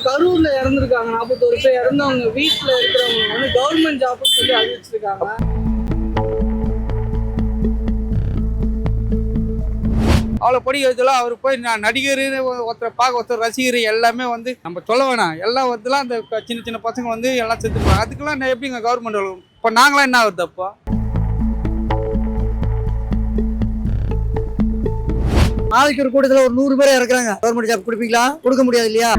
கரூர்ல இறந்துருக்காங்க 41 பேர். இறந்தவங்க வீட்டுல இருக்கிறவங்க வந்து கவர்மெண்ட் ஜாப்னு சொல்லி அறிவிச்சிருக்காங்க. அவளை படிக்க வச்சலாம். அவர் போய் நான் நடிகர் ஒருத்தர் பார்க்க ஒருத்தர் ரசிகர் எல்லாமே வந்து நம்ம சொல்ல வேணாம். எல்லாம் வந்துலாம் அந்த சின்ன சின்ன பசங்க வந்து எல்லாம் செத்துப்பாங்க. அதுக்கெல்லாம் நான் எப்படிங்க கவர்மெண்ட் இப்போ நாங்களாம் என்ன ஆகுது அப்போ? நாளைக்கு ஒரு கூட்டத்தில் ஒரு 100 பேர் இறக்குறாங்க. கவர்மெண்ட் ஜாப் கொடுப்பீங்களா? கொடுக்க முடியாது இல்லையா?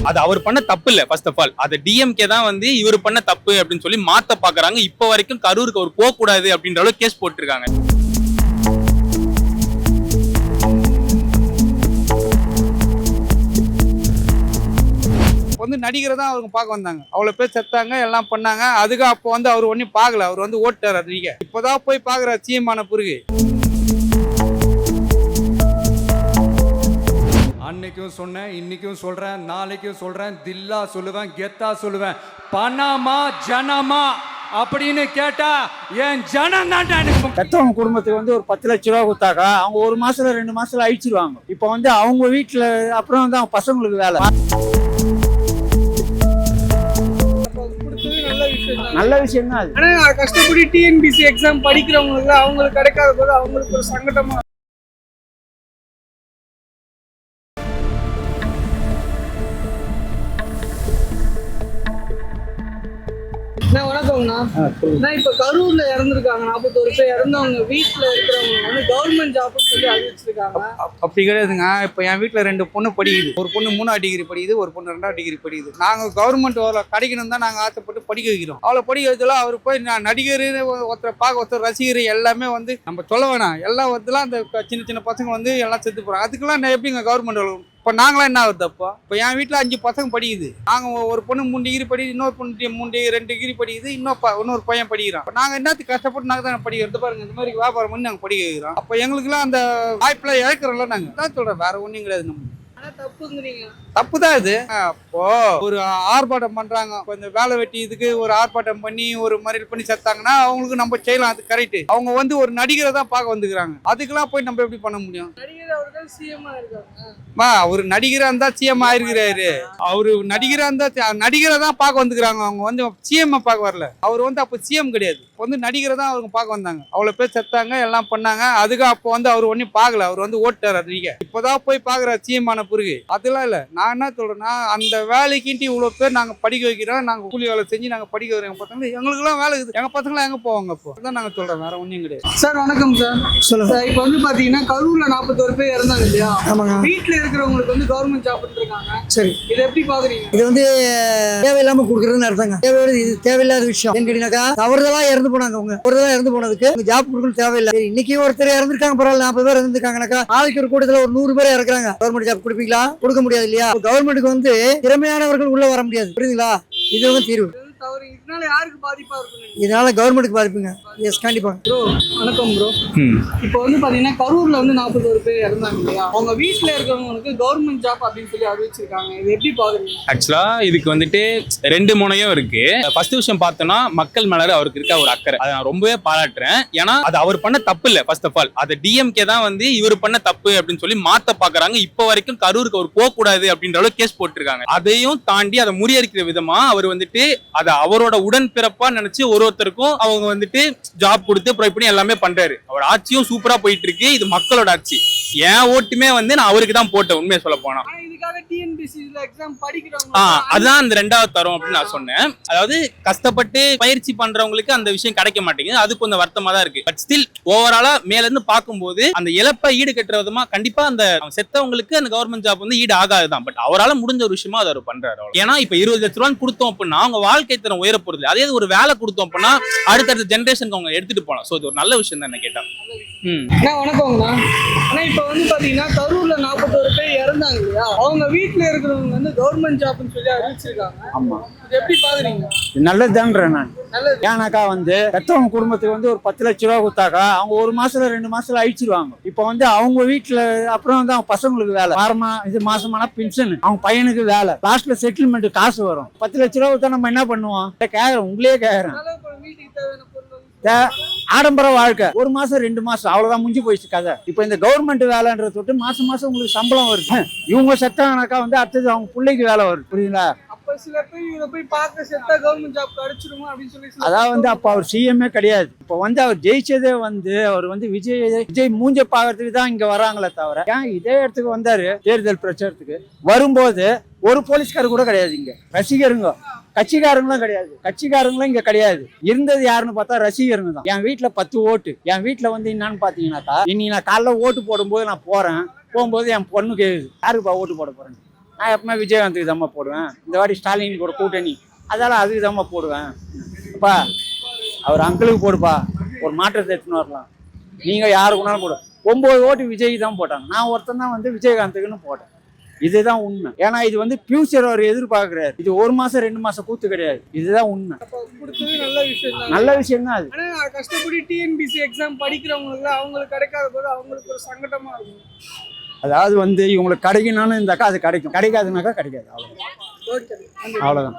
அது அவர் பண்ண தப்பு இல்ல. ஃபர்ஸ்ட் ஆஃப் ஆல் அது டிஎம்கே தான் வந்து இவர் பண்ண தப்பு அப்படின்னு சொல்லி மாத்த பாக்குறாங்க. இப்ப வரைக்கும் கரூருக்கு அவர் போக கூடாது அப்படின்ற அளவுக்கு கேஸ் போட்டிருக்காங்க. வந்து நடிகரை தான் அவங்க பார்க்க வந்தாங்க. அவ்வளோ பேர் செத்தாங்க, எல்லாம் பண்ணாங்க. அதுக்கு அப்போ வந்து அவர் ஒன்றும் பார்க்கல. அவர் வந்து ஓட்டார். நீங்க இப்போதான் போய் பார்க்குற சிஎம் ஆன பிறகு. அன்னைக்கும் சொன்னேன், இன்னைக்கும் சொல்றேன், நாளைக்கும் சொல்றேன், தில்லா சொல்லுவேன், கெத்தா சொல்லுவேன். பணமா ஜனமா அப்படின்னு கேட்டா என் ஜனம் தான் எனக்கு. பெற்றவங்க குடும்பத்துக்கு வந்து ஒரு 10 லட்ச ரூபா கொடுத்தாக்கா அவங்க 1 மாசத்துல 2 மாசத்துல அழிச்சிருவாங்க. இப்போ வந்து அவங்க வீட்டுல அப்புறம் வந்து அவங்க பசங்களுக்கு வேலை. நல்ல விஷயம் தான் அது. ஆனா கஷ்டப்பட்டு டிஎன்பிசி எக்ஸாம் படிக்கிறவங்களுக்கு அவங்களுக்கு கிடைக்காத போது அவங்களுக்கு ஒரு சங்கடமா. வணக்கம்ண்ணா. இப்ப கரூர்ல இறந்துருக்காங்க 41 பேர். இறந்தவங்க வீட்டுல இருக்கிறவங்க வந்து கவர்மெண்ட் ஜாப்னு சொல்லி அறிவிச்சிருக்காங்க. அப்படி கிடையாதுங்க. இப்போ என் வீட்டில் 2 பொண்ணு படிக்குது. ஒரு பொண்ணு 3ஆவது டிகிரி படிக்குது, ஒரு பொண்ணு 2ஆவது டிகிரி படிக்குது. நாங்கள் கவர்மெண்ட் கிடைக்கணும் தான் நாங்கள் ஆசைப்பட்டு படிக்க வைக்கிறோம். அவளை படிக்க வச்சலாம். அவர் போய் நான் நடிகர் ஒருத்தர் பார்க்க ஒருத்தர் ரசிகர் எல்லாமே வந்து நம்ம சொல்ல வேணாம். எல்லாம் வந்துலாம் அந்த சின்ன சின்ன பசங்க வந்து எல்லாம் செத்து போகிறாங்க. அதுக்கெல்லாம் நான் எப்படிங்க கவர்மெண்ட் இப்போ நாங்களாம் என்ன ஆகுது அப்போ? இப்போ என் வீட்டில் 5 பசங்க படிக்குது. நாங்கள் ஒரு பொண்ணு 3 டிகிரி படிக்குது, இன்னொரு பொண்ணு 2 டிகிரி படிக்குது, இன்னொரு பையன் படிக்கிறான். இப்போ நாங்கள் என்னத்துக்கு கஷ்டப்பட்டு நாங்கள் தான் படிக்கிறது பாருங்க. இந்த மாதிரி வியாபாரம் பண்ணி நாங்கள் படிக்க வைக்கிறோம். அப்போ எங்களுக்குலாம் அந்த வாய்ப்பெல்லாம் இழக்கிறோம்ல. நாங்கள் தான் சொல்கிறோம், வேற ஒன்றும் கிடையாது. நம்ம தப்பு தான் இது. அப்போ ஒரு ஆர்ப்பாட்டம் பண்றாங்க, கொஞ்சம் வேலை வெட்டி இதுக்கு ஒரு ஆர்ப்பாட்டம் பண்ணி ஒரு மறியல் பண்ணி செத்தாங்கன்னா அவங்களுக்கு நம்ம செய்யலாம். அது கரெக்ட். அவங்க வந்து ஒரு நடிகரை தான் பார்க்க வந்துக்கிறாங்க. அதுக்கெல்லாம் போய் நம்ம எப்படி பண்ண முடியும்? ஒரு நடிகரா இருந்தா சிஎம் ஆயிருக்கிறாரு. அவரு நடிகரா இருந்தா நடிகரை தான் பார்க்க வந்துக்கிறாங்க. அவங்க வந்து சிஎம் பார்க்க வரல. அவர் வந்து அப்ப சிஎம் கிடையாது. வந்து நடிகரை தான் அவங்க பார்க்க வந்தாங்க. அவ்வளவு பேர் செத்தாங்க, எல்லாம் பண்ணாங்க. அதுக்கு அப்போ வந்து அவர் ஒன்னும் பார்க்கல. அவர் வந்து ஓட்டார். நீங்க இப்போதான் போய் பார்க்குற சிஎம் ஆன பிறகு. அதெல்லாம் இல்ல. நான் என்ன சொல்றேன்னா, அந்த வேலைக்கிட்டு இவ்வளவு பேர் நாங்க படிக்க வைக்கிறோம். நாங்க கூலி வேலை செஞ்சு நாங்க படிக்க வைக்கிறோம். பசங்க எங்களுக்கு எல்லாம் வேலை இருக்குது. எங்க பசங்க எங்க போவாங்க? அப்போ அதான் நாங்க சொல்றோம், வேற ஒன்றும் கிடையாது. சார் வணக்கம் சார். சொல்லுங்க. இப்போ வந்து பாத்தீங்கன்னா கரூர்ல 41 பேர் இறந்தாங்க இல்லையா? வீட்டுல இருக்கிறவங்களுக்கு வந்து கவர்மெண்ட் ஜாப் இருக்காங்க. சரி, இதை எப்படி பாக்குறீங்க? இது வந்து தேவையில்லாம கொடுக்கறதுன்னு அர்த்தங்க. இது தேவையில்லாத விஷயம். கேட்டீங்கன்னாக்கா தவறுதலா இறந்து போனாங்க. அவங்க தவறுதலா இறந்து போனதுக்கு ஜாப் கொடுக்கணும் தேவையில்லை. இன்னைக்கு ஒருத்தர் இறந்துருக்காங்க, பரவாயில்ல. 40 பேர் இறந்துருக்காங்கனாக்கா நாளைக்கு ஒரு கூட்டத்தில் ஒரு 100 பேர் இறக்குறாங்க. கவர்மெண்ட் ஜாப் கொடுப்பீங்களா? கொடுக்க முடியாது இல்லையா? கவர்மெண்ட்டுக்கு வந்து திறமையானவர்கள் உள்ள வர முடியாது. புரியுதுங்களா? இது வந்து தீர்வு. இதனால கவர்மெண்ட்டுக்கு பாதிப்புங்க. எஸ், கண்டிப்பா. ப்ரோ வணக்கம் ப்ரோ. இப்போ வந்து பாத்தீங்கன்னா கரூர்ல வந்து 41 பேர் இறந்தாங்க இல்லையா? அவங்க வீட்டுல இருக்கிறவங்களுக்கு கவர்மெண்ட் ஜாப் அப்படின்னு சொல்லி அறிவிச்சிருக்காங்க. இது எப்படி பாக்குறீங்க? ஆக்சுவலா இதுக்கு வந்துட்டு 2 முனையும் இருக்கு. ஃபர்ஸ்ட் விஷயம் பார்த்தோம்னா மக்கள் மேல அவருக்கு இருக்க ஒரு அக்கறை, அதை நான் ரொம்பவே பாராட்டுறேன். ஏன்னா அது அவர் பண்ண தப்பு இல்ல. ஃபர்ஸ்ட் ஆஃப் ஆல் அது டிஎம்கே தான் வந்து இவர் பண்ண தப்பு அப்படின்னு சொல்லி மாத்த பாக்குறாங்க. இப்ப வரைக்கும் கரூருக்கு அவர் போக கூடாது அப்படின்ற அளவுக்கு கேஸ் போட்டிருக்காங்க. அதையும் தாண்டி அதை முறியடிக்கிற விதமா அவர் வந்துட்டு அதை அவரோட உடன் பிறப்பா நினைச்சு ஒருத்தருக்கும் அவங்க வந்துட்டு ஜாப் கொடுத்து ப்ரொவைட் பண்ணி எல்லாமே பண்றாரு. அவர் ஆட்சியும் சூப்பரா போயிட்டு இருக்கு. இது மக்களோட ஆட்சி. என் ஓட்டுமே வந்து நான் அவருக்கு தான் போட்டேன், உண்மையை சொல்ல போனா. அதுதான் அந்த 2வது தரம் அப்படின்னு நான் சொன்னேன். அதாவது கஷ்டப்பட்டு பயிற்சி பண்றவங்களுக்கு அந்த விஷயம் கிடைக்க மாட்டேங்குது. அது கொஞ்சம் வருத்தமா தான் இருக்கு. பட் ஸ்டில் ஓவராலா மேல இருந்து பார்க்கும்போது அந்த இழப்பை ஈடு கட்டுற விதமா கண்டிப்பா அந்த செத்தவங்களுக்கு அந்த கவர்மெண்ட் ஜாப் வந்து ஈடு ஆகாதுதான். பட் அவரால் முடிஞ்ச ஒரு விஷயமா அதை அவர் பண்றாரு. ஏன்னா இப்ப 20 லட்ச ரூபாய் கொடுத்தோம் அப்படின்னா அவங்க வாழ்க்கை தரம் உயர போறது. அதே ஒரு வேலை கொடுத்தோம் அப்படின்னா அடுத்தடுத்த ஜெனரேஷனுக்கு அவங்க எடுத்துட்டு போகலாம். சோ இது ஒரு நல்ல விஷயம் தான் என்ன கேட்டா. வணக்கம்ண்ணா. ஆனா இப்ப வந்து பாத்தீங்கன்னா கரூர்ல 41 பேர் இறந்தாங்க இல்லையா? அவங்க வீட்டுல இருக்கிறவங்க வந்து கவர்மெண்ட் ஜாப்னு சொல்லி அறிவிச்சிருக்காங்க. ஆமா, இது எப்படி பாக்குறீங்க? நல்லதுதான்றேன் நான். ஏன்னாக்கா வந்து பெற்றவங்க குடும்பத்துக்கு வந்து ஒரு 10 லட்ச ரூபா கொடுத்தாக்கா அவங்க 1 மாசத்துல 2 மாசத்துல அழிச்சிருவாங்க. இப்போ வந்து அவங்க வீட்டுல அப்புறம் வந்து அவங்க பசங்களுக்கு வேலை, இது மாசமான பென்ஷன், அவங்க பையனுக்கு வேலை, லாஸ்ட்ல செட்டில்மெண்ட் காசு வரும். 10 லட்ச ரூபா கொடுத்தா நம்ம என்ன பண்ணுவோம்? கேக்குறேன், உங்களே கேக்குறேன். ஆடம்பர வாழ்க்கை 1 மாசம் 2 மாசம் அவ்வளவுதான் முடிஞ்சு போயிடுச்சு கதை. இப்போ இந்த கவர்மெண்ட் வேலைன்றத தொட்டு மாசம் மாசம் உங்களுக்கு சம்பளம் வருது. இவங்க செத்தாங்கனாக்கா அடுத்தது அவங்க பிள்ளைக்கு வேலை வருது. புரியுங்களா? அப்ப சில பேர் இவரை போய் பார்க்க செத்தா கவர்மெண்ட் ஜாப் கிடைச்சிருமா அப்படின்னு சொல்லி அதாவது அப்ப அவர் சிஎம்ஏ கிடையாது. இப்போ அவர் ஜெயிச்சதே அவர் விஜய் மூஞ்ச பாக்குறதுக்கு தான் இங்க வராங்களே தவிர ஏன் இதே இடத்துக்கு வந்தாரு தேர்தல் பிரச்சாரத்துக்கு வரும்போது ஒரு போலீஸ்காரர் கூட கிடையாது. இங்க ரசிகருங்க கட்சிக்காரங்களும் கிடையாது. கட்சிக்காரங்களும் இங்க கிடையாது. இருந்தது யாருன்னு பார்த்தா ரசிகருங்க தான். என் வீட்டுல 10 ஓட்டு. என் வீட்டுல என்னன்னு பாத்தீங்கன்னாக்கா இன்னைக்கு நான் காலைல ஓட்டு போடும்போது நான் போகும்போது என் பொண்ணு கேக்குது யாருக்குப்பா ஓட்டு போட போறேன். நான் எப்பவுமே விஜயகாந்துக்கு தாம்மா போடுவேன். இந்த வாட்டி ஸ்டாலின் கூட கூட்டணி அதெல்லாம் அதுக்கு தாம்மா போடுவேன். அப்பா அவர் அங்கிளுக்கு போடுப்பா ஒரு மாற்றத்தை எடுத்துன்னு வரலாம். நீங்க யாருக்குனாலும் போடு. 9 ஓட்டு விஜய்க்கு தான் போட்டாங்க. நான் ஒருத்தன் தான் விஜயகாந்துக்குன்னு போட்டேன். இதுதான் உண்மை. ஏன்னா இது ஃபியூச்சர் அவர் எதிர்பார்க்கிறாரு. இது 1 மாசம் 2 மாசம் கூத்து கிடையாது. இதுதான் உண்மை. கொடுத்தது நல்ல விஷயம் தான். நல்ல விஷயம் தான் அது. ஆனா கஷ்டப்பட்டு டிஎன்பிசி எக்ஸாம் படிக்கிறவங்களுக்கு அவங்களுக்கு கிடைக்காத போது அவங்களுக்கு ஒரு சங்கடமா இருக்கும். அதாவது இவங்களுக்கு கிடைக்கணும்னு இருந்தாக்கா அது கிடைக்கும். கிடைக்காதுனாக்கா கிடைக்காது. அவ்வளவுதான். ஓகே. அவ்வளவுதான்.